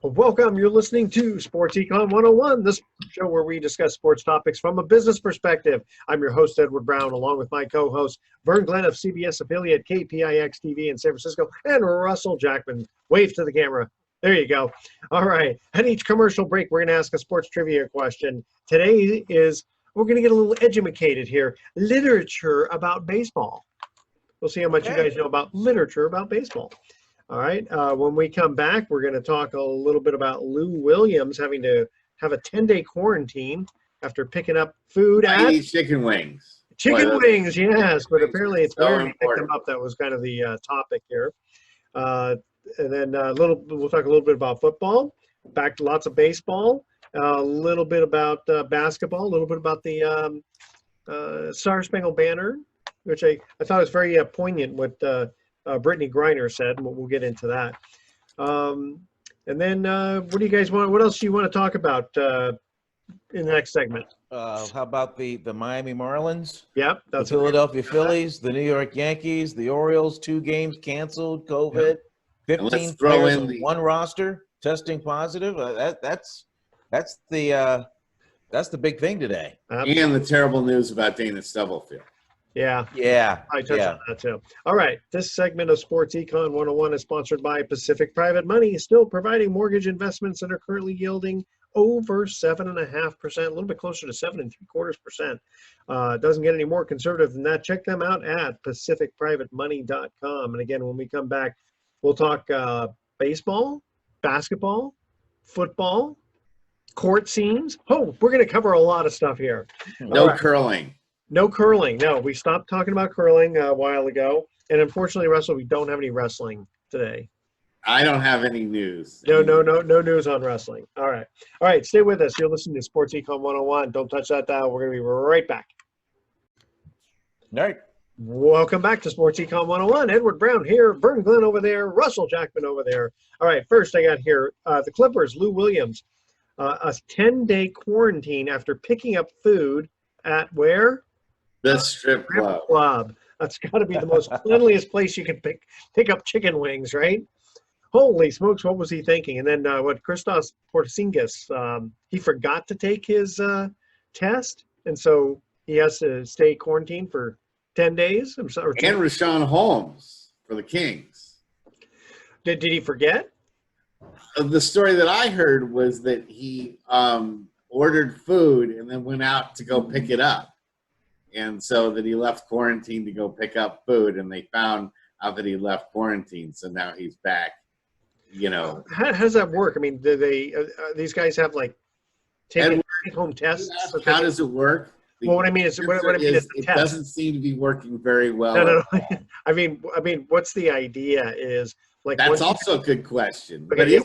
Welcome. You're listening to Sports Econ 101, this show where we discuss sports topics from a business perspective. I'm your host, Edward Brown, along with my co-host, Vern Glenn of CBS affiliate KPIX TV in San Francisco, and Russell Jackman. Wave to the camera. There you go. All right. At each commercial break, we're going to ask a sports trivia question. Today we're going to get a little educated here. Literature about baseball. We'll see how much you guys know about literature about baseball. All right. When we come back, we're going to talk a little bit about Lou Williams having to have a 10-day quarantine after picking up food I eat chicken wings. Chicken wings, yes. But apparently it's so where he picked them up. That was kind of the topic here. And then we'll talk a little bit about football, back to lots of baseball, a little bit about basketball, a little bit about the Star Spangled Banner, which I thought was very poignant what Brittany Griner said, and we'll get into that. And then what do you guys want? What else do you want to talk about in the next segment? How about the Miami Marlins? Yep. The Philadelphia Phillies, the New York Yankees, the Orioles, 2 games canceled, COVID, 15 players on one roster testing positive. That's the big thing today. And the terrible news about Dana Stubblefield. Yeah. I touched on that too. All right. This segment of Sports Econ 101 is sponsored by Pacific Private Money, still providing mortgage investments that are currently yielding over 7.5%, a little bit closer to 7.75%. Doesn't get any more conservative than that. Check them out at pacificprivatemoney.com. And again, when we come back, we'll talk baseball, basketball, football, court scenes. Oh, we're going to cover a lot of stuff here. No curling. No curling. No, we stopped talking about curling a while ago. And unfortunately, Russell, we don't have any wrestling today. I don't have any news. No news on wrestling. All right. Stay with us. You're listening to Sports Econ 101. Don't touch that dial. We're going to be right back. All right. Welcome back to Sports Econ 101. Edward Brown here, Vern Glenn over there, Russell Jackman over there. All right, first I got here the Clippers, Lou Williams, a 10-day quarantine after picking up food at where? The strip club. That's got to be the most cleanliest place you can pick up chicken wings, right? Holy smokes, what was he thinking? And then Christos Porzingis, he forgot to take his test, and so he has to stay quarantined for 10 days. And Rashawn Holmes for the Kings. Did he forget? The story that I heard was that he ordered food and then went out to go pick it up. And so that he left quarantine to go pick up food, and they found out that he left quarantine. So now he's back, How does that work? I mean, do they these guys have like take-home tests? How does it work? Well, what I mean is the it test doesn't seem to be working very well. No. I mean, what's the idea? Is like that's also a good question. Okay,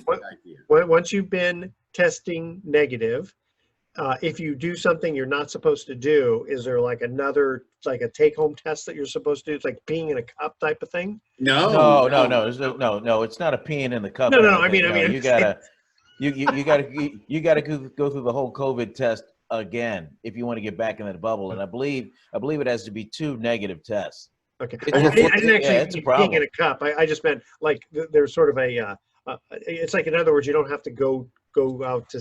once you've been testing negative, if you do something you're not supposed to do, is there like another, like a take-home test that you're supposed to do? It's like peeing in a cup type of thing. No. It's not a peeing in the cup. No. I mean, you gotta go through the whole COVID test again if you want to get back in that bubble. And I believe it has to be 2 negative tests. Okay. I didn't actually peeing in a cup. I just meant like there's sort of a. It's like, in other words, you don't have to go out to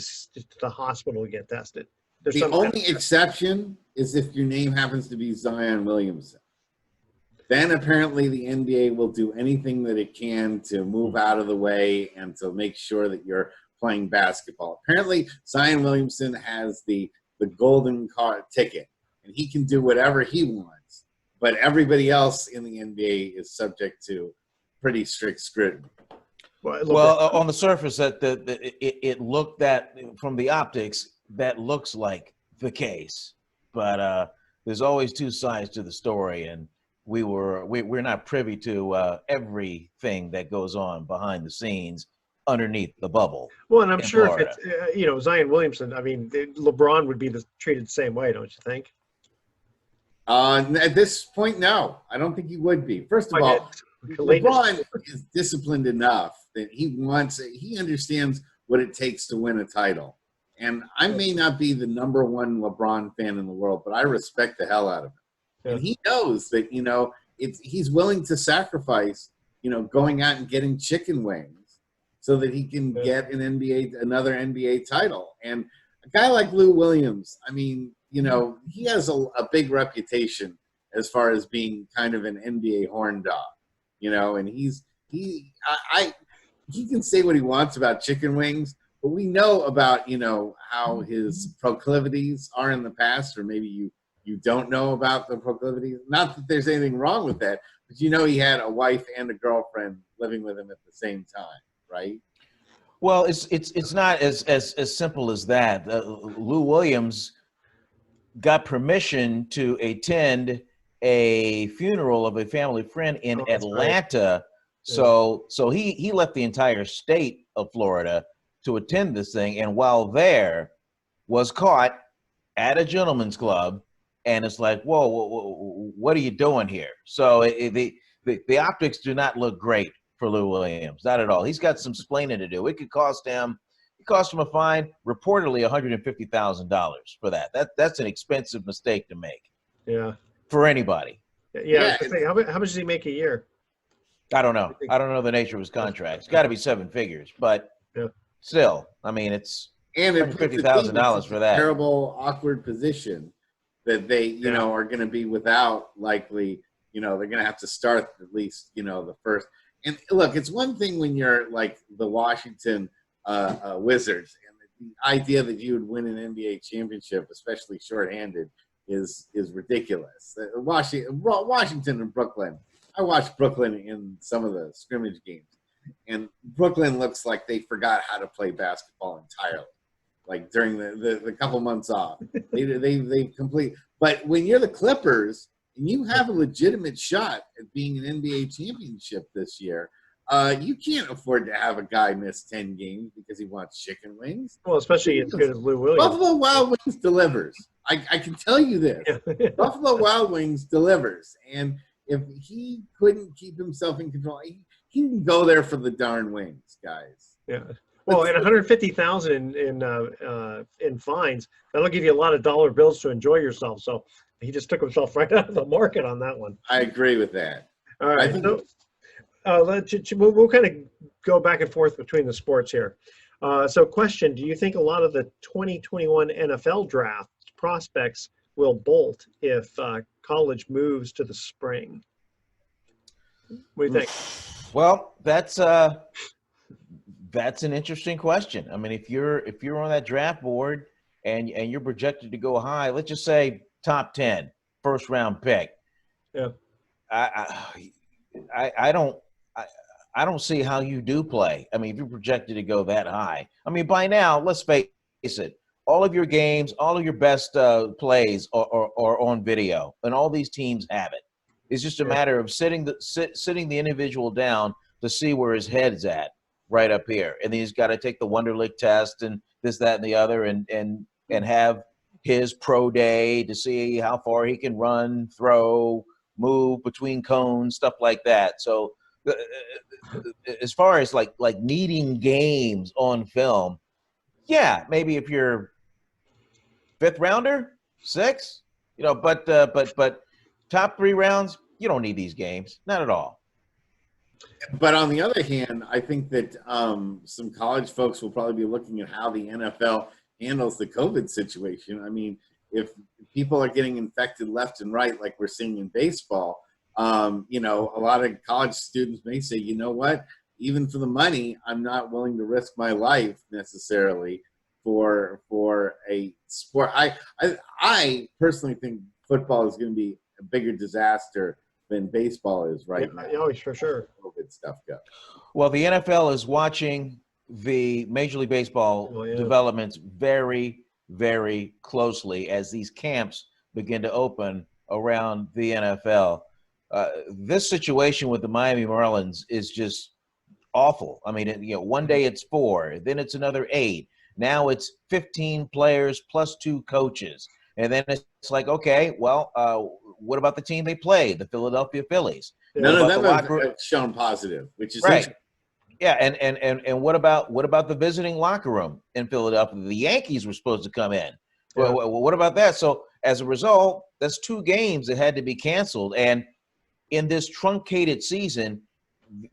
the hospital to get tested. The only exception is if your name happens to be Zion Williamson. Then apparently the NBA will do anything that it can to move out of the way and to make sure that you're playing basketball. Apparently Zion Williamson has the golden card ticket, and he can do whatever he wants. But everybody else in the NBA is subject to pretty strict scrutiny. Well, on the surface, it looked that from the optics, that looks like the case. But there's always 2 sides to the story, and we're not privy to everything that goes on behind the scenes underneath the bubble. Well, and I'm sure Florida. If it's Zion Williamson, I mean, LeBron would be treated the same way, don't you think? At this point, no. I don't think he would be. First of all, LeBron is disciplined enough that he understands what it takes to win a title. And I may not be the #1 LeBron fan in the world, but I respect the hell out of him. Yeah. And he knows that, he's willing to sacrifice, going out and getting chicken wings so that he can Yeah. get another NBA title. And a guy like Lou Williams, I mean, you know, he has a big reputation as far as being kind of an NBA horn dog, you know, and he can say what he wants about chicken wings, but we know about, you know, how his proclivities are in the past, or maybe you don't know about the proclivities. Not that there's anything wrong with that, but you know he had a wife and a girlfriend living with him at the same time, right? Well, it's not as simple as that. Lou Williams got permission to attend a funeral of a family friend in Oh, that's right. Atlanta. Yeah. So he left the entire state of Florida to attend this thing, and while there, was caught at a gentleman's club, and it's like, whoa, what are you doing here? So the optics do not look great for Lou Williams, not at all. He's got some splaining to do. It cost him a fine, reportedly $150,000 for that. That's an expensive mistake to make. Yeah. For anybody. Yeah. I was gonna say, how much does he make a year? I don't know. I don't know the nature of his contract. It's got to be seven figures, but yeah. Still, I mean, it's and it puts $150,000 for that. Terrible, awkward position that they, you know, are going to be without. Likely, you know, they're going to have to start at least, you know, the first. And look, it's one thing when you're like the Washington Wizards, and the idea that you would win an NBA championship, especially shorthanded, is ridiculous. Washington and Brooklyn. I watched Brooklyn in some of the scrimmage games, and Brooklyn looks like they forgot how to play basketball entirely. Like during the couple months off, they complete. But when you're the Clippers and you have a legitimate shot at being an NBA championship this year, you can't afford to have a guy miss 10 games because he wants chicken wings. Well, especially as good as Lou Williams. Buffalo Wild Wings delivers. I can tell you this. Yeah. Buffalo Wild Wings delivers. And if he couldn't keep himself in control, he can go there for the darn wings, guys. Yeah. Well, and 150,000 in fines, that'll give you a lot of dollar bills to enjoy yourself. So he just took himself right out of the market on that one. I agree with that. All right. So we'll kind of go back and forth between the sports here. So question, do you think a lot of the 2021 NFL draft prospects will bolt if college moves to the spring? What do you think? Well, that's an interesting question. I mean, if you're on that draft board and you're projected to go high, let's just say top 10, first round pick. Yeah. I don't see how you do play. I mean, if you're projected to go that high, I mean, by now, let's face it, all of your games, all of your best plays are on video, and all these teams have it. It's just a matter of sitting the individual down to see where his head's at, right up here, and then he's got to take the Wonderlic test and this, that, and the other, and have his pro day to see how far he can run, throw, move between cones, stuff like that. So, as far as like needing games on film, yeah, maybe if you're fifth rounder, sixth, you know, but top 3 rounds, you don't need these games, not at all. But on the other hand, I think that some college folks will probably be looking at how the NFL handles the COVID situation. I mean, if people are getting infected left and right, like we're seeing in baseball, you know, a lot of college students may say, you know what, even for the money, I'm not willing to risk my life necessarily for a sport. I personally think football is going to be a bigger disaster than baseball is right now. Oh, for sure. COVID stuff goes. Well, the NFL is watching the Major League Baseball developments very, very closely as these camps begin to open around the NFL. This situation with the Miami Marlins is just awful. I mean, you know, one day it's 4, then it's another 8. Now it's 15 players plus 2 coaches. And then it's like, okay, well, what about the team they played, the Philadelphia Phillies? None of them have shown positive, which is right. Yeah, and what about the visiting locker room in Philadelphia? The Yankees were supposed to come in. Yeah. Well, what about that? So as a result, that's 2 games that had to be canceled. And in this truncated season,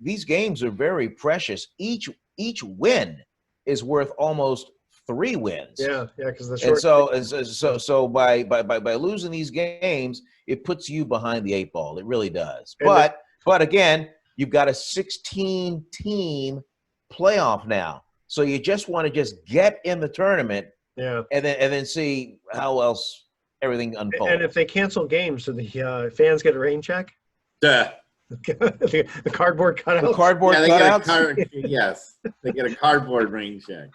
these games are very precious. Each each win is worth almost 3 wins. Yeah, because the And short. so by losing these games, it puts you behind the 8 ball. It really does. And But again, you've got a 16 team playoff now. So you just want to just get in the tournament, yeah, and then see how else everything unfolds. and if they cancel games, do the fans get a rain check? Duh. The cardboard cutouts. The cardboard Yeah, they cutouts. yes, they get a cardboard rain check.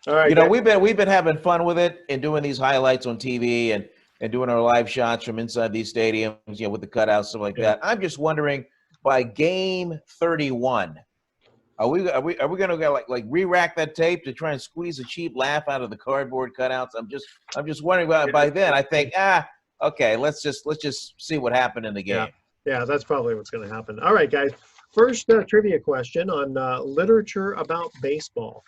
All right, You know, guys. we've been having fun with it and doing these highlights on TV and doing our live shots from inside these stadiums, you know, with the cutouts, stuff like that. I'm just wondering, by game 31, are we going to go like re-rack that tape to try and squeeze a cheap laugh out of the cardboard cutouts? I'm just wondering about by then. I think okay, let's just see what happened in the game. Yeah, that's probably what's going to happen. All right, guys. First trivia question on literature about baseball.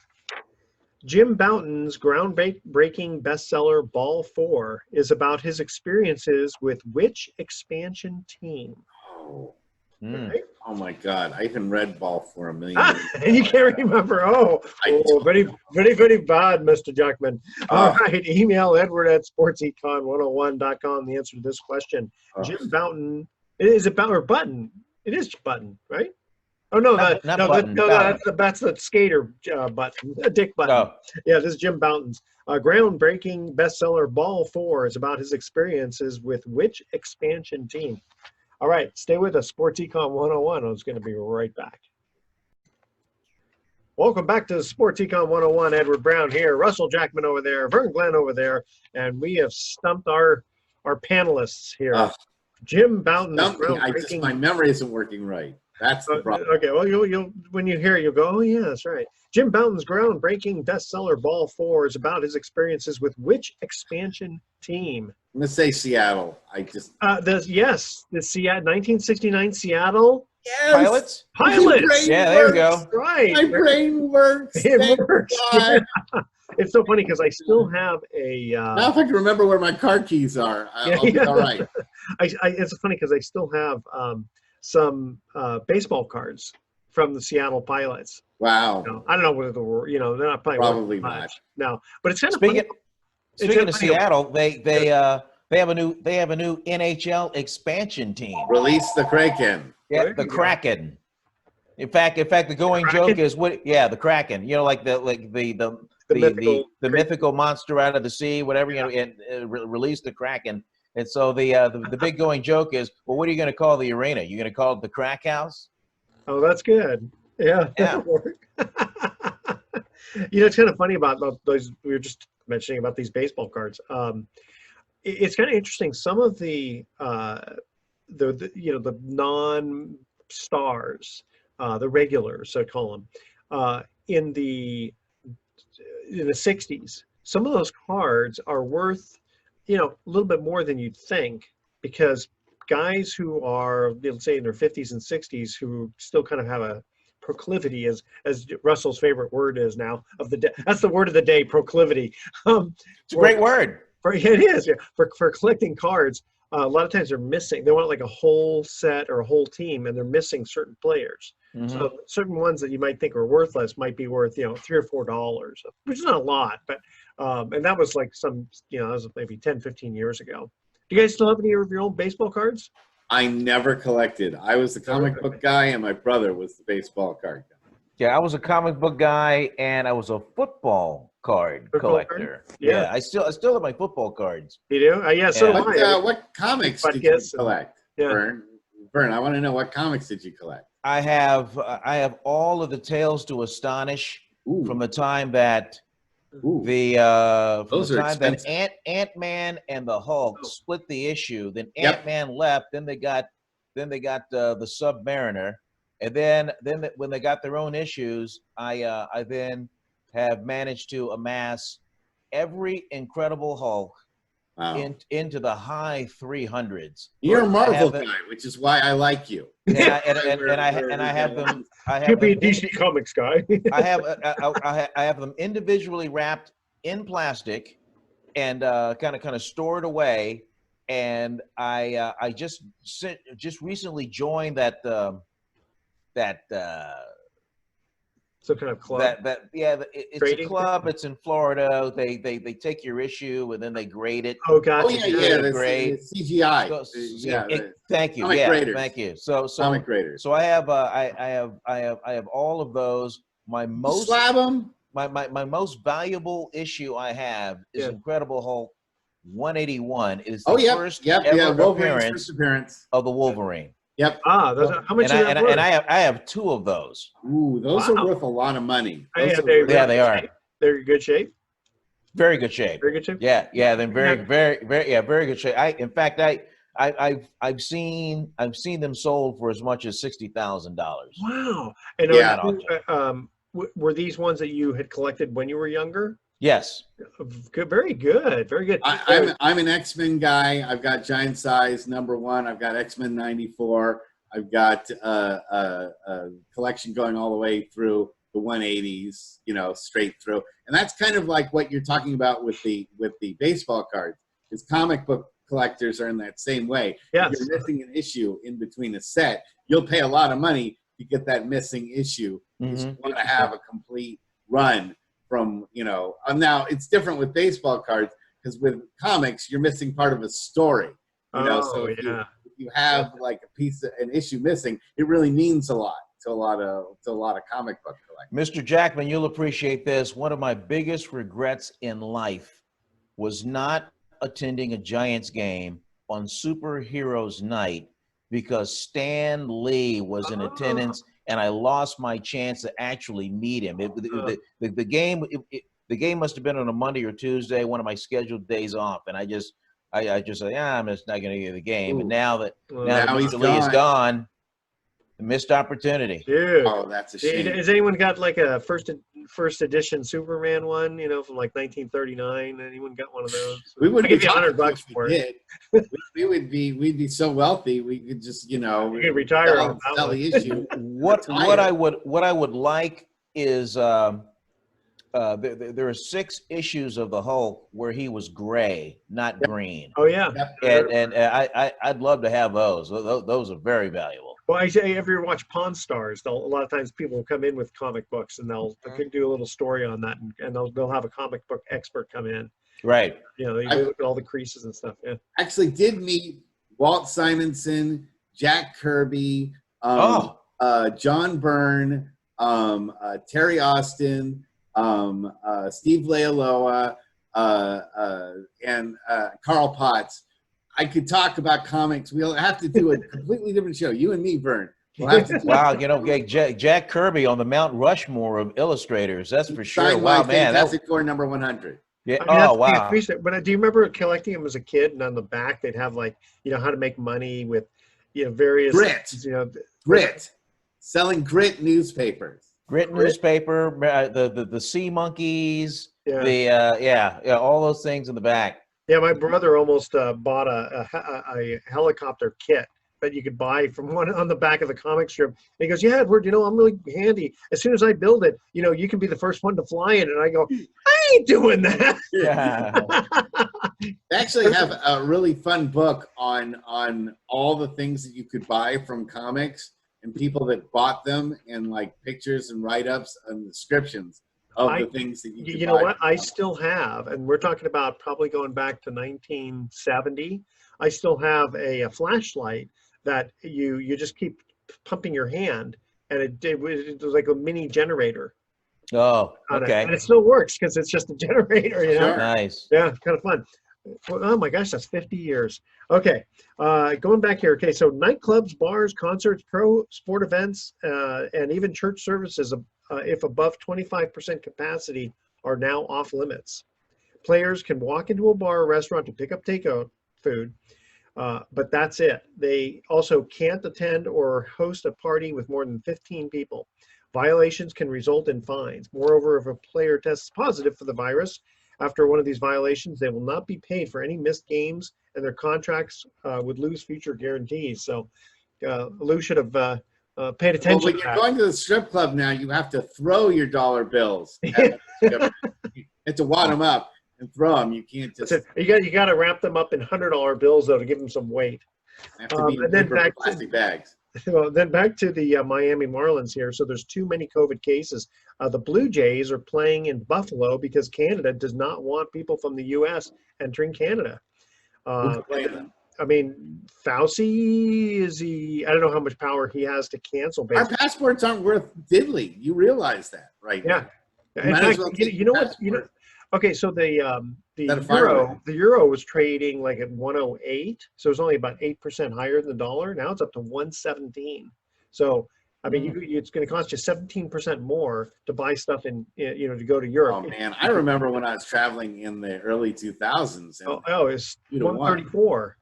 Jim Bouton's groundbreaking bestseller Ball 4 is about his experiences with which expansion team? Oh, Right? oh my God! I even read Ball for a million. You can't remember. Very, very, very bad, Mr. Jackman. All right. Email Edward at sportsecon101.com the answer to this question. Jim Bouton. Is it Button or Button? It is Button, right? Oh no, Not Button, Bouton. that's the skater Button, Dick Button. Oh. Yeah, this is Jim Bouton's groundbreaking bestseller Ball 4 is about his experiences with which expansion team? All right, stay with us. Sports Econ 101. I was going to be right back. Welcome back to Sports Econ 101. Edward Brown here, Russell Jackman over there, Vern Glenn over there, and we have stumped our panelists here. Jim Bouton's groundbreaking. My memory isn't working right. That's the problem. Okay, well, you'll when you hear it, you'll go, oh yeah, that's right. Jim Bouton's groundbreaking bestseller Ball 4 is about his experiences with which expansion team? I'm gonna say Seattle. The Seattle 1969 Seattle Pilots. Yeah, there you go. Right. My brain works. It works. It's so funny because I still have a. Now if I can remember where my car keys are, I'll be all right. It's funny because I still have some baseball cards from the Seattle Pilots. Wow. I don't know whether they're not probably much. not. No, but it's kind of Speaking of Seattle, they have a new NHL expansion team. Release the Kraken. Yeah, the Kraken. In fact, the going joke is the Kraken. You know, like the mythical monster out of the sea, whatever. You know, and release the Kraken. And so the big going joke is, well, what are you going to call the arena? You're going to call it the Crack House? Oh, that's good. Yeah. That'll work. It's kind of funny about those. We were just mentioning about these baseball cards. It's kind of interesting. Some of the non-stars, the regulars, I call them, in the 60s. Some of those cards are worth a little bit more than you'd think, because guys who are, let's say, in their 50s and 60s, who still kind of have a proclivity, as Russell's favorite word is now of the day. That's the word of the day, proclivity. It's a great word. It is, yeah. For collecting cards, a lot of times they're missing. They want like a whole set or a whole team, and they're missing certain players. Mm-hmm. So certain ones that you might think are worthless might be worth $3 or $4, which is not a lot, but and that was like that was maybe 10, 15 years ago. Do you guys still have any of your old baseball cards? I never collected. I was the comic book guy, and my brother was the baseball card guy. Yeah, I was a comic book guy, and I was a football card collector. Yeah, I still have my football cards. You do? Yeah, so do I. What comics did you collect, Vern? Vern, I want to know, what comics did you collect? I have all of the Tales to Astonish from the time that Ant-Man and the Hulk split the issue. Then Ant-Man left. Then they got the Submariner, and then when they got their own issues, I then have managed to amass every Incredible Hulk into the high 300s. You're a Marvel guy, which is why I like you. And I have them. You'd be a DC Comics guy. I have them individually wrapped in plastic and kind of stored away. And I just recently joined that Some kind of club. It's Grading a club. It's in Florida. They take your issue and then they grade it. Oh, gotcha. Oh yeah, the Grade. CGI. Thank you. comic Yeah, graders. thank you. So Comic graders. so I have all of those. My most Slab them. my most valuable issue I have is Yeah. Incredible Hulk 181. It is the Oh yeah, first yep, ever yeah. Wolverine's appearance first appearance. of the Wolverine. Yep. How much And is that worth? I have two of those. Ooh, those Wow. are worth a lot of money. Yeah, Those are they really- Yeah, they are. They're in good shape. Very good shape. Very good shape. Yeah, they're very good shape. I've seen them sold for as much as $60,000. Wow. And Yeah. were these ones that you had collected when you were younger? Yes. Good, very good, very good. I'm an X-Men guy. I've got Giant Size #1. I've got X-Men '94. I've got a collection going all the way through the 180s, straight through. And that's kind of like what you're talking about with the baseball cards. Is comic book collectors are in that same way. Yes. If you're missing an issue in between a set, you'll pay a lot of money to get that missing issue. Because you want to have a complete run from, now it's different with baseball cards because with comics, you're missing part of a story. So if you have like an issue missing, it really means a lot to a lot of comic book collectors. Mr. Jackman, you'll appreciate this. One of my biggest regrets in life was not attending a Giants game on Superheroes Night because Stan Lee was in attendance and I lost my chance to actually meet him. The game must have been on a Monday or Tuesday, one of my scheduled days off, and I just said, I'm just not going to get the game. Ooh. And now that he's Mr. Lee is gone. gone, missed opportunity. Dude. Oh, that's a shame. Has anyone got like a first edition Superman one, from like 1939? Anyone got one of those? We would give you $100 for it. We'd be so wealthy we could just you could retire on sell the issue. What I would like is there are 6 issues of the Hulk where he was gray, not green. Oh yeah. And I'd love to have those. Those are very valuable. Well, I say, if you ever watch Pawn Stars, a lot of times people will come in with comic books and they'll do a little story on that, and they'll have a comic book expert come in. Right. They look at all the creases and stuff. Yeah. Actually, did meet Walt Simonson, Jack Kirby, John Byrne, Terry Austin, Steve Leialoha, and Carl Potts. I could talk about comics. We'll have to do a completely different show. You and me, Vern. We'll have to Wow, Jack Kirby on the Mount Rushmore of illustrators. That's for sure. Signed Wow, by man. Fantastic Four #100. Yeah. Wow. But do you remember collecting them as a kid? And on the back, they'd have like, how to make money with, various Grit. Selling Grit newspapers. Grit newspaper, the Sea Monkeys, Yeah. all those things in the back. Yeah, my brother almost bought a helicopter kit that you could buy from one on the back of the comic strip. And he goes, "Yeah, Edward, I'm really handy. As soon as I build it, you can be the first one to fly in." And I go, "I ain't doing that." They actually have a really fun book on all the things that you could buy from comics and people that bought them, and like pictures and write-ups and descriptions of the things that you could buy. You know what? I still have, and we're talking about probably going back to 1970. I still have a flashlight that you just keep pumping your hand, and it was like a mini generator. Oh, okay. And it still works because it's just a generator, Sure. Nice. Yeah, kind of fun. Oh my gosh, that's 50 years. Okay, going back here. Okay, so nightclubs, bars, concerts, pro sport events, and even church services, if above 25% capacity, are now off limits. Players can walk into a bar or restaurant to pick up takeout food, but that's it. They also can't attend or host a party with more than 15 people. Violations can result in fines. Moreover, if a player tests positive for the virus after one of these violations, they will not be paid for any missed games, and their contracts would lose future guarantees. So Lou should have paid attention. Well, when you're going to the strip club now, you have to throw your dollar bills. You have to wad them up and throw them. You can't just. You got to wrap them up in $100 bills though to give them some weight. Have to be in and then paper plastic bags. Well, then back to the Miami Marlins here. So there's too many COVID cases. The Blue Jays are playing in Buffalo because Canada does not want people from the U.S. entering Canada. Who Uh, can blame them? I mean, Fauci, is he? I don't know how much power he has to cancel Our baseball. passports aren't worth diddly. You realize that, right? Yeah. You In might as fact, well take you know your what? You know, passport. okay. So Instead of firewood. the euro was trading like at 108, so it was only about 8% higher than the dollar. Now it's up to 117. So I mean, it's going to cost you 17% more to buy stuff to go to Europe. Oh man, I remember when I was traveling in the early 2000s, and It's 2-1. 134.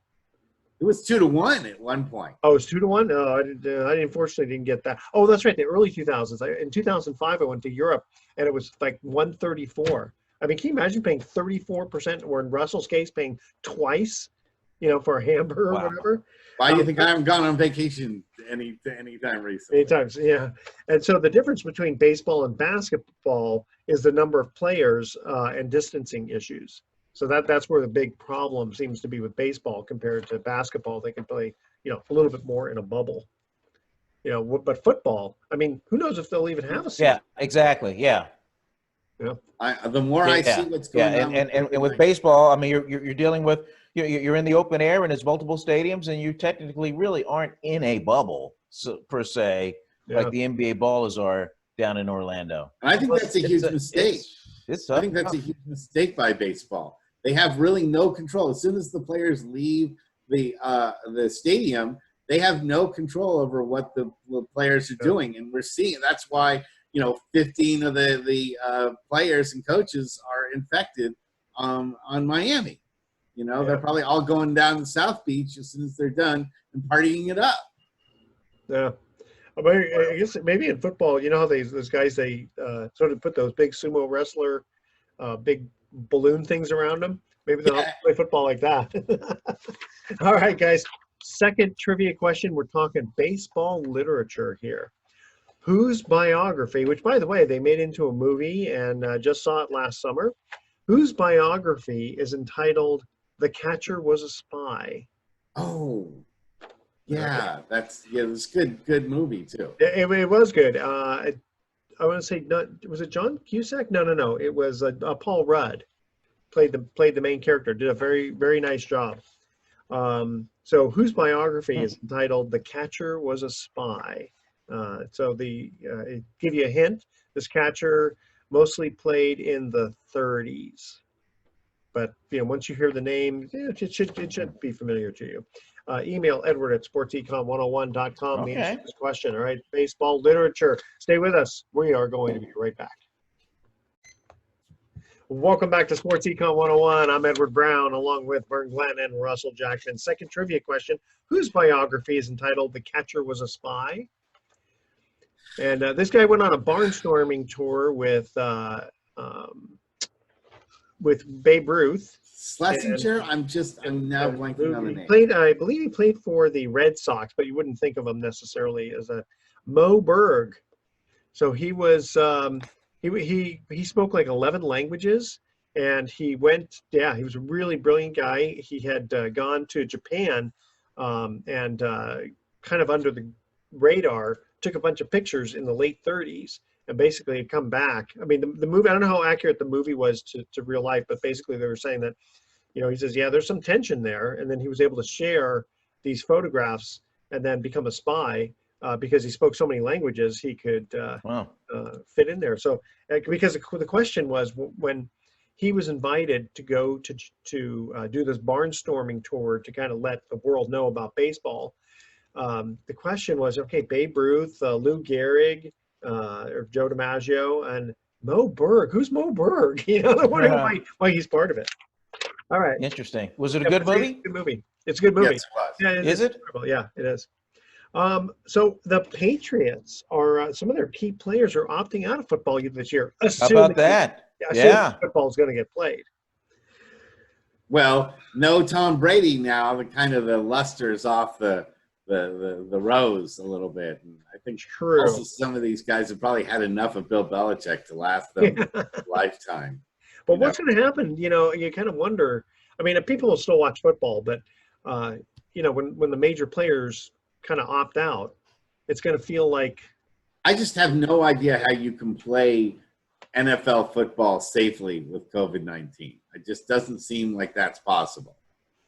It was 2-1 at one point. Oh, it's 2-1. No, I unfortunately didn't get that. Oh, that's right. The early 2000s. In 2005, I went to Europe, and it was like 134. I mean, can you imagine paying 34%, or in Russell's case, paying twice, for a hamburger Wow. or whatever? Why do you think I haven't gone on vacation any time recently? Many times, yeah. And so the difference between baseball and basketball is the number of players and distancing issues. So that's where the big problem seems to be with baseball compared to basketball. They can play, a little bit more in a bubble. But football, I mean, who knows if they'll even have a season? Yeah, exactly. Yeah. The more I see what's going on, and with baseball, I mean, you're dealing with you're in the open air and there's multiple stadiums, and you technically really aren't in a bubble per se, like the NBA ballers are down in Orlando. and I think that's a huge mistake. It's I think that's a huge mistake by baseball. They have really no control. As soon as the players leave the stadium, they have no control over what the players are doing, and we're seeing that's why 15 of the players and coaches are infected on Miami. They're probably all going down to South Beach as soon as they're done and partying it up. Yeah. I guess maybe in football, how those guys, they sort of put those big sumo wrestler, big balloon things around them. Maybe they'll play football like that. All right, guys. Second trivia question. We're talking baseball literature here. Whose biography, which by the way, they made into a movie and just saw it last summer. Whose biography is entitled "The Catcher Was a Spy"? Oh, yeah, it was good movie too. It was good. I want to say, was it John Cusack? No. It was Paul Rudd played the main character. Did a very, very nice job. So whose biography is entitled "The Catcher Was a Spy"? So give you a hint. This catcher mostly played in the 30s, but once you hear the name, it should be familiar to you. Email Edward at sportsecon101.com. Okay. The answer to this question. All right, baseball literature. Stay with us. We are going to be right back. Welcome back to Sports Econ 101. I'm Edward Brown, along with Vern Glenn and Russell Jackson. Second trivia question: whose biography is entitled "The Catcher Was a Spy"? And this guy went on a barnstorming tour with Babe Ruth. Schlesinger. I'm now blanking on the name. I believe he played for the Red Sox, but you wouldn't think of him necessarily as a Mo Berg. So he was he spoke like 11 languages, and he was a really brilliant guy. He had gone to Japan and kind of under the radar, took a bunch of pictures in the late 30s, and basically had come back. I mean, the movie, I don't know how accurate the movie was to real life, but basically they were saying that, he says, yeah, there's some tension there. And then he was able to share these photographs and then become a spy because he spoke so many languages, he could fit in there. So because the question was, when he was invited to go to do this barnstorming tour to kind of let the world know about baseball, the question was, okay, Babe Ruth, Lou Gehrig, or Joe DiMaggio, and Mo Berg. Who's Mo Berg? They're wondering why he's part of it. All right. Interesting. Was it a good movie? Good movie. It's a good movie. Yes, it was. Yeah, Is it? Yeah, it is. So the Patriots are some of their key players are opting out of football this year. How about that? Yeah. Football is going to get played. Well, no Tom Brady now. The luster's off the rose a little bit. And I think also some of these guys have probably had enough of Bill Belichick to last them a lifetime. But what's going to happen? You kind of wonder. I mean, people will still watch football, but when the major players kind of opt out, it's going to feel like. I just have no idea how you can play NFL football safely with COVID-19. It just doesn't seem like that's possible.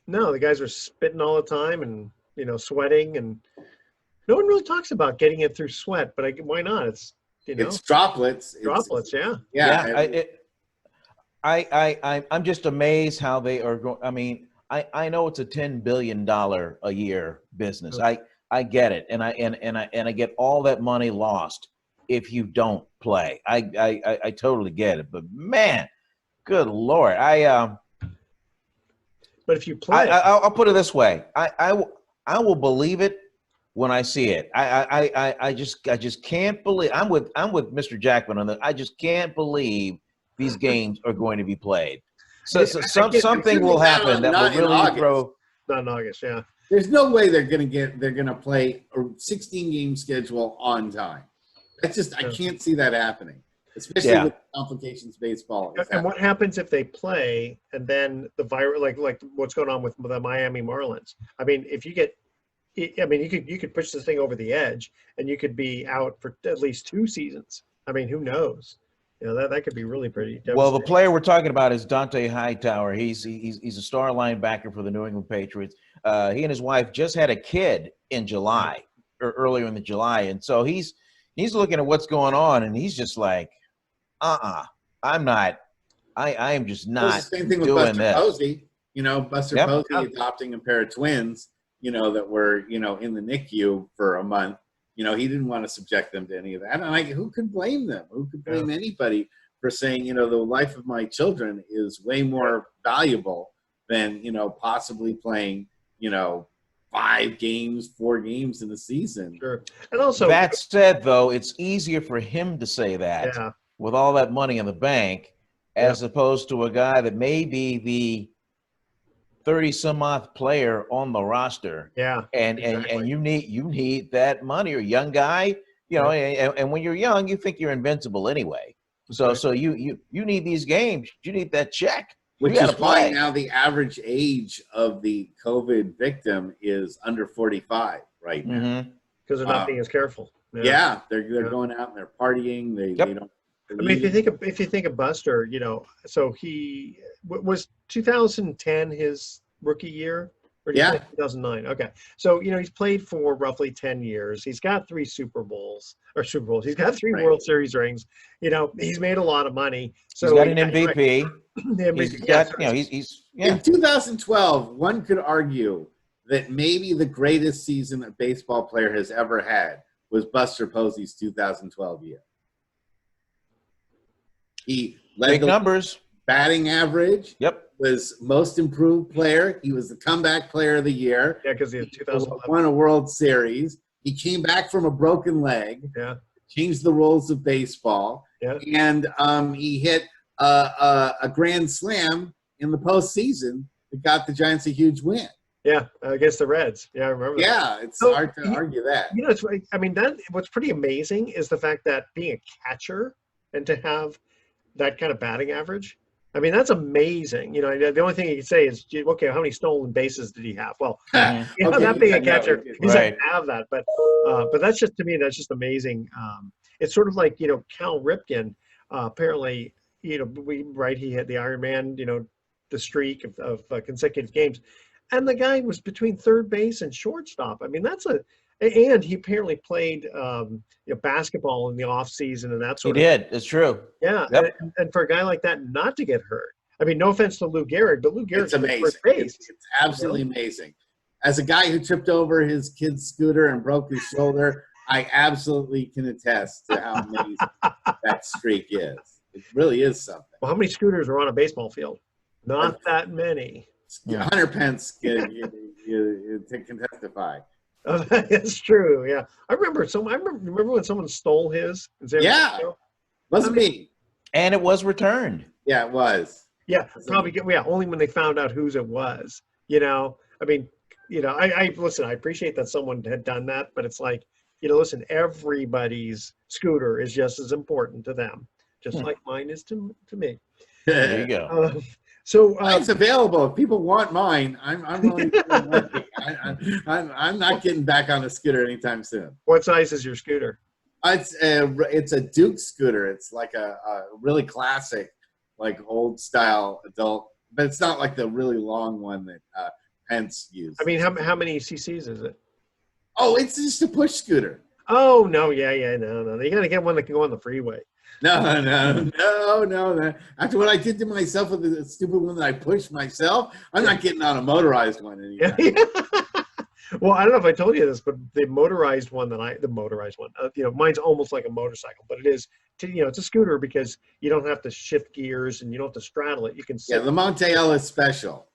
No, the guys are spitting all the time and, you know, sweating, and no one really talks about getting it through sweat, but why not? It's, you know, It's droplets. droplets. Yeah. Yeah. I'm just amazed how they are going. I mean, I know it's a $10 billion a year business. I get it, and I get all that money lost if you don't play. I totally get it, but man, good Lord, But if you play, I'll put it this way: I will believe it when I see it. I just can't believe. I'm with Mr. Jackman on that. I just can't believe these games are going to be played. So something will happen that will really throw. Not in August, yeah. There's no way they're gonna play a 16-game schedule on time. That's just I can't see that happening, especially with complications baseball. And what happens if they play and then the virus, like what's going on with the Miami Marlins? I mean, if you get, I mean, you could push this thing over the edge, and you could be out for at least 2 seasons. I mean, who knows? You know, that could be really pretty devastating. Well, the player we're talking about is Dante Hightower. He's a star linebacker for the New England Patriots. He and his wife just had a kid in July, or earlier in the July, and so he's looking at what's going on, and he's just like, I'm not. I am just not. It's the same thing with doing Buster this. Posey. You know, Buster Posey adopting a pair of twins. You know, that were in the NICU for a month. You know, he didn't want to subject them to any of that. And who could blame them? Who could blame anybody for saying, you know, the life of my children is way more valuable than, you know, possibly playing, you know, 4 games in a season. Sure. And also, that said, though, it's easier for him to say that with all that money in the bank, as opposed to a guy that may be the 30-some-odd player on the roster. Yeah. And you need that money. You're a young guy, you know, and when you're young, you think you're invincible anyway. So you need these games. You need that check. Which is why now the average age of the COVID victim is under 45 right now. Because they're not being as careful. Yeah, they're going out and they're partying. They don't. I mean, if you think of Buster, you know, so he was 2010 his rookie year, or 2009. Okay, so you know he's played for roughly 10 years. He's got 3 Super Bowls. He's got 3 World Series rings. You know, he's made a lot of money. So he's got an MVP. He's in 2012. One could argue that maybe the greatest season a baseball player has ever had was Buster Posey's 2012 year. He led big numbers, batting average. Yep. Was most improved player. He was the comeback player of the year. Yeah, because he won a World Series. He came back from a broken leg. Yeah. Changed the rules of baseball. Yeah. And he hit a grand slam in the postseason that got the Giants a huge win. Yeah, against the Reds. Yeah, I remember. Yeah, it's hard to argue that. You know, what's pretty amazing is the fact that being a catcher and to have that kind of batting average. I mean, that's amazing. You know, the only thing you can say is, okay, how many stolen bases did he have? Well, you know, not being a catcher, he doesn't have that. But that's just, to me, that's just amazing. It's sort of like, you know, Cal Ripken, apparently, you know, he had the Iron Man, you know, the streak of consecutive games. And the guy was between third base and shortstop. I mean, and he apparently played you know, basketball in the off season and that sort of. He did. It's true. Yeah, yep. And for a guy like that not to get hurt. I mean, no offense to Lou Gehrig, but Lou Gehrig's amazing. First base. It's absolutely amazing. As a guy who tripped over his kid's scooter and broke his shoulder, I absolutely can attest to how amazing that streak is. It really is something. Well, how many scooters are on a baseball field? Not that many. Hunter Pence can testify. That's true. Yeah, I remember when someone stole his. Yeah, wasn't me. And it was returned. Yeah, it was. Yeah, probably. Yeah, only when they found out whose it was. You know, I mean, you know, I listen. I appreciate that someone had done that, but it's like, you know, listen. Everybody's scooter is just as important to them, just like mine is to me. There you go. So It's available. If people want mine, I'm willing to do money. I'm not getting back on a scooter anytime soon. what size is your scooter? It's a Duke scooter. It's like a really classic, like old style adult, but it's not like the really long one that Pence used. I mean, how many cc's is it? Oh, it's just a push scooter. Oh no, yeah, no. You gotta get one that can go on the freeway. No. After what I did to myself with the stupid one that I pushed myself, I'm not getting on a motorized one anymore. Well, I don't know if I told you this, but the motorized one mine's almost like a motorcycle, but it is, it's a scooter because you don't have to shift gears and you don't have to straddle it. You can sit. Yeah, the Monte Ellis Special.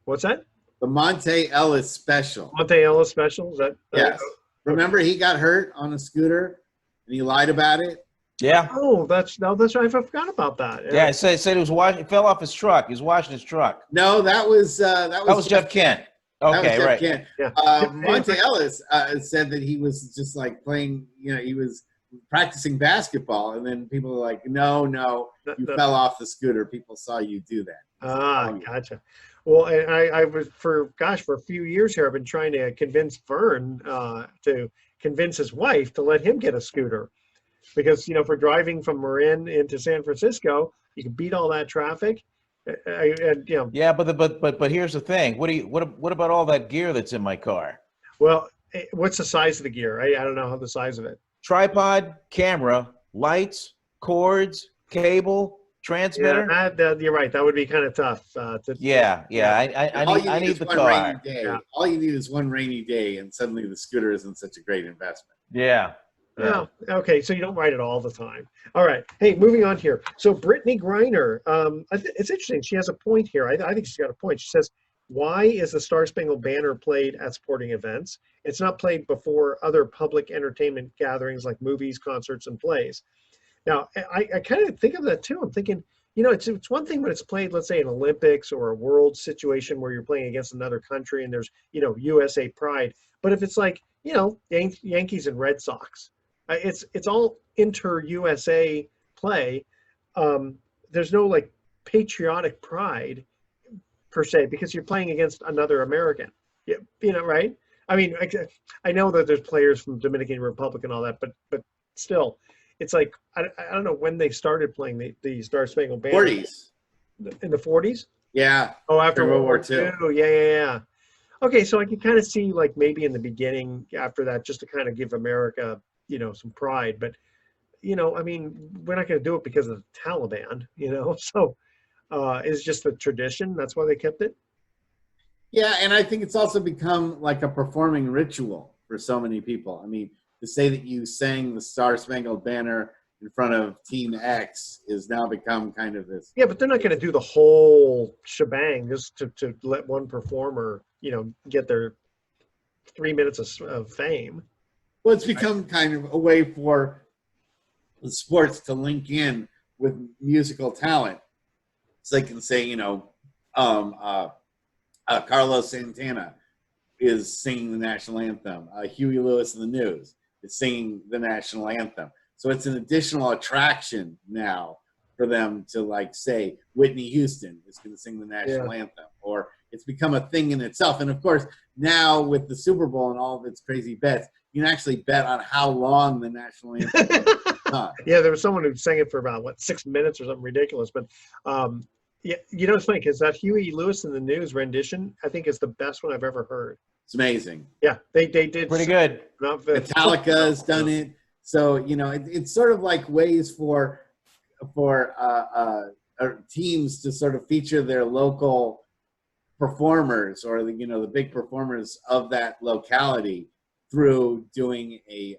What's that? The Monte Ellis Special. Monte Ellis Special? Is that? Yes. Remember he got hurt on a scooter and he lied about it? Yeah. Oh, that's right. I forgot about that. Yeah, it said he was washing. He fell off his truck. He was washing his truck. No, that was Jeff Kent. Okay, Jeff right. Kent. Yeah. Monte Ellis said that he was just like playing. He was practicing basketball, and then people were like, "No, you fell off the scooter. People saw you do that." Ah, gotcha. Well, and I was for a few years here, I've been trying to convince Vern to convince his wife to let him get a scooter. Because, for driving from Marin into San Francisco, you can beat all that traffic. Yeah, but here's the thing. What about all that gear that's in my car? Well, what's the size of the gear? I don't know the size of it. Tripod, camera, lights, cords, cable, transmitter. Yeah, you're right. That would be kind of tough. I need the car. Yeah. All you need is one rainy day, and suddenly the scooter isn't such a great investment. Yeah. Yeah. Okay. So you don't ride it all the time. All right. Hey, moving on here. So Brittany Griner, it's interesting. She has a point here. I think she's got a point. She says, why is the Star Spangled Banner played at sporting events? It's not played before other public entertainment gatherings like movies, concerts, and plays. Now, I kind of think of that too. I'm thinking, it's one thing when it's played, let's say, an Olympics or a world situation where you're playing against another country and there's, USA pride. But if it's like, Yankees and Red Sox, it's all inter-USA play. There's no like patriotic pride per se because you're playing against another American. Right? I mean, I know that there's players from Dominican Republic and all that, but still, it's like I don't know when they started playing the Star Spangled Banner. 40s. In the 40s? Yeah. Oh, after World War II. Yeah. Okay, so I can kind of see like maybe in the beginning after that just to kind of give America some pride, but I mean, we're not going to do it because of the Taliban, so it's just the tradition. That's why they kept it. Yeah, and I think it's also become like a performing ritual for so many people. I mean, to say that you sang the Star Spangled Banner in front of Team X is now become kind of this. Yeah, but they're not going to do the whole shebang just to let one performer, get their 3 minutes of fame. Well, it's become kind of a way for the sports to link in with musical talent. So they can say, Carlos Santana is singing the national anthem. Huey Lewis and the News is singing the national anthem. So it's an additional attraction now for them to like say Whitney Houston is going to sing the national anthem, or it's become a thing in itself. And of course, now with the Super Bowl and all of its crazy bets, you can actually bet on how long the national anthem is. Yeah, there was someone who sang it for about 6 minutes or something ridiculous. But yeah, it's funny because that Huey Lewis and the News rendition, I think, is the best one I've ever heard. It's amazing. Yeah, they did pretty good. Metallica has done it. So it's sort of like ways for teams to sort of feature their local performers or the big performers of that locality through doing the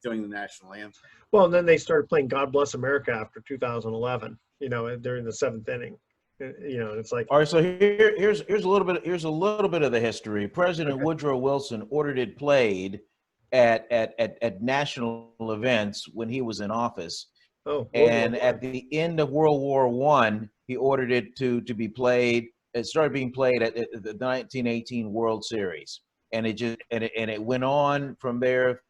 national anthem. Well, and then they started playing "God Bless America" after 2011. During the 7th inning. It's like. All right, so here's a little bit of the history. President Woodrow Wilson ordered it played at national events when he was in office. Oh. And at the end of World War I, he ordered it to be played. It started being played at the 1918 World Series, and it went on from there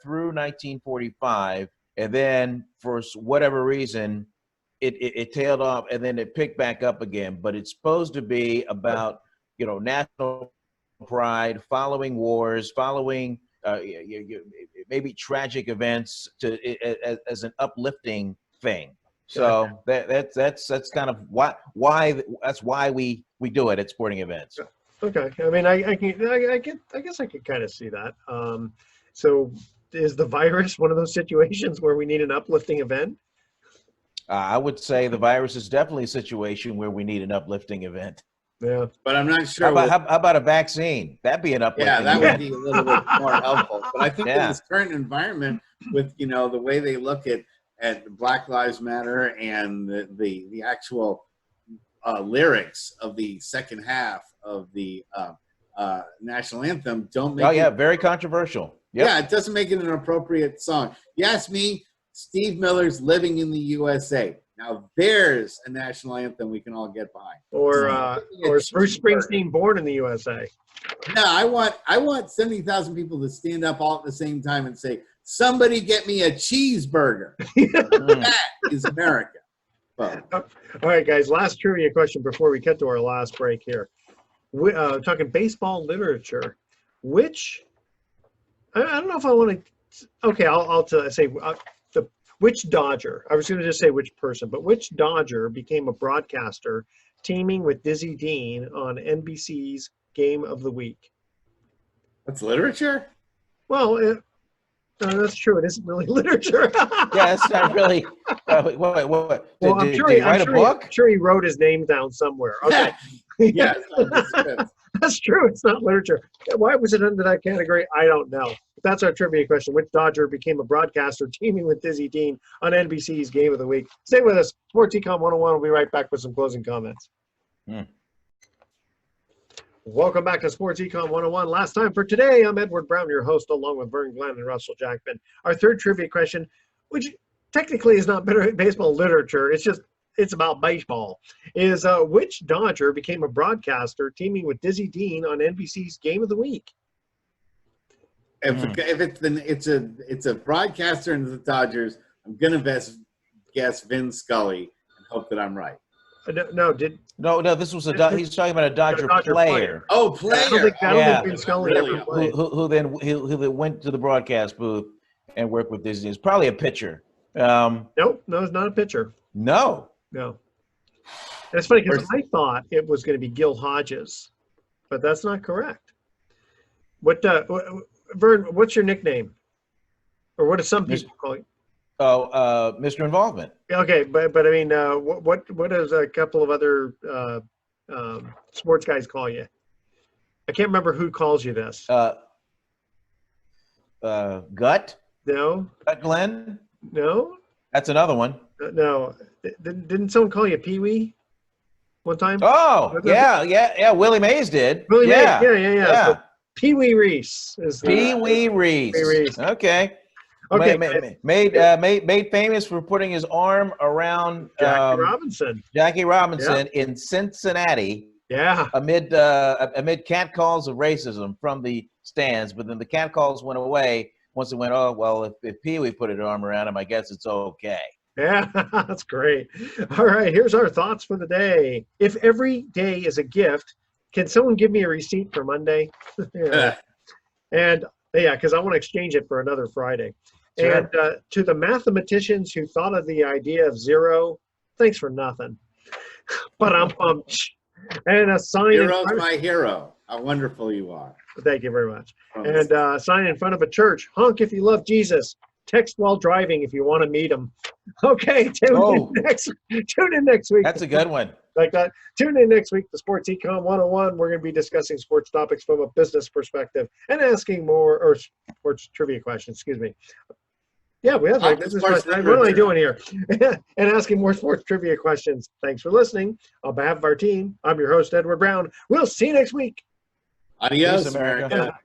through 1945, and then for whatever reason, it tailed off and then it picked back up again. But it's supposed to be about, national pride, following wars, following maybe tragic events as an uplifting thing. So that's kind of why we do it at sporting events. Okay, I mean, I guess I could kind of see that. So is the virus one of those situations where we need an uplifting event? I would say the virus is definitely a situation where we need an uplifting event. Yeah, but I'm not sure. How about a vaccine? That'd be an uplifting. Yeah, that event. would be a little bit more helpful. But I think in this current environment, with the way they look at Black Lives Matter and the actual lyrics of the second half of the national anthem, don't make. Oh yeah, very controversial. Yep. Yeah, it doesn't make it an appropriate song. You ask me, Steve Miller's "Living in the USA." Now there's a national anthem we can all get behind. Or Bruce Springsteen, "Born in the USA." No, I want 70,000 people to stand up all at the same time and say, "Somebody get me a cheeseburger." That is America. Well, all right, guys. Last trivia question before we get to our last break here. Talking baseball literature. Which I don't know if I want to. Okay, I'll say. Which Dodger, I was going to just say which person, but which Dodger became a broadcaster teaming with Dizzy Dean on NBC's Game of the Week? that's literature? Well, that's true. It isn't really literature. Yeah, it's not really. What? Well, Did he write a book? I'm sure he wrote his name down somewhere. Okay. Yeah. That's true. It's not literature. Why was it under that category? I don't know. But that's our trivia question. Which Dodger became a broadcaster teaming with Dizzy Dean on NBC's Game of the Week? Stay with us. Sports Econ 101. We'll be right back with some closing comments. Welcome back to Sports Econ 101. Last time for today, I'm Edward Brown, your host, along with Vern Glenn and Russell Jackman. Our third trivia question, which technically is not baseball literature, it's about baseball, is which Dodger became a broadcaster teaming with Dizzy Dean on NBC's Game of the Week? If it's a broadcaster in the Dodgers, I'm gonna guess Vin Scully and hope that I'm right. No, this was he's talking about a Dodger player. Oh, player. I don't think Vin Scully really? ever played. Who then went to the broadcast booth and worked with Disney. It's probably a pitcher. No, it's not a pitcher. No. And it's funny because I thought it was going to be Gil Hodges, but that's not correct. Vern, what's your nickname? Or what do some people call you? Oh, Mr. Involvement. Okay, but I mean, what does a couple of other sports guys call you? I can't remember who calls you this. Gut? No. Gut Glenn? No. That's another one. No. Didn't someone call you Pee Wee one time? Oh, yeah. Willie Mays did. Willie Mays. Yeah. So Pee Wee Reese is Pee Wee Reese. Okay. Made famous for putting his arm around Jackie Robinson in Cincinnati. Yeah. Amid catcalls of racism from the stands, but then the catcalls went away once it went. Oh well, if Pee Wee put his arm around him, I guess it's okay. Yeah, that's great. All right, here's our thoughts for the day. If every day is a gift, can someone give me a receipt for Monday? And because I want to exchange it for another Friday. Sure. And to the mathematicians who thought of the idea of zero, thanks for nothing. But I'm pumped. And a sign. Zero's my hero. How wonderful you are. Thank you very much. And a sign in front of a church. Honk if you love Jesus. Text while driving if you want to meet him. Okay, tune in next week. That's a good one. Like that. Tune in next week to Sports Econ 101. We're going to be discussing sports topics from a business perspective and asking more, or sports trivia questions, excuse me. Yeah, we have business questions. What am I doing here? And asking more sports trivia questions. Thanks for listening. On behalf of our team, I'm your host, Edward Brown. We'll see you next week. Adios, Peace, America.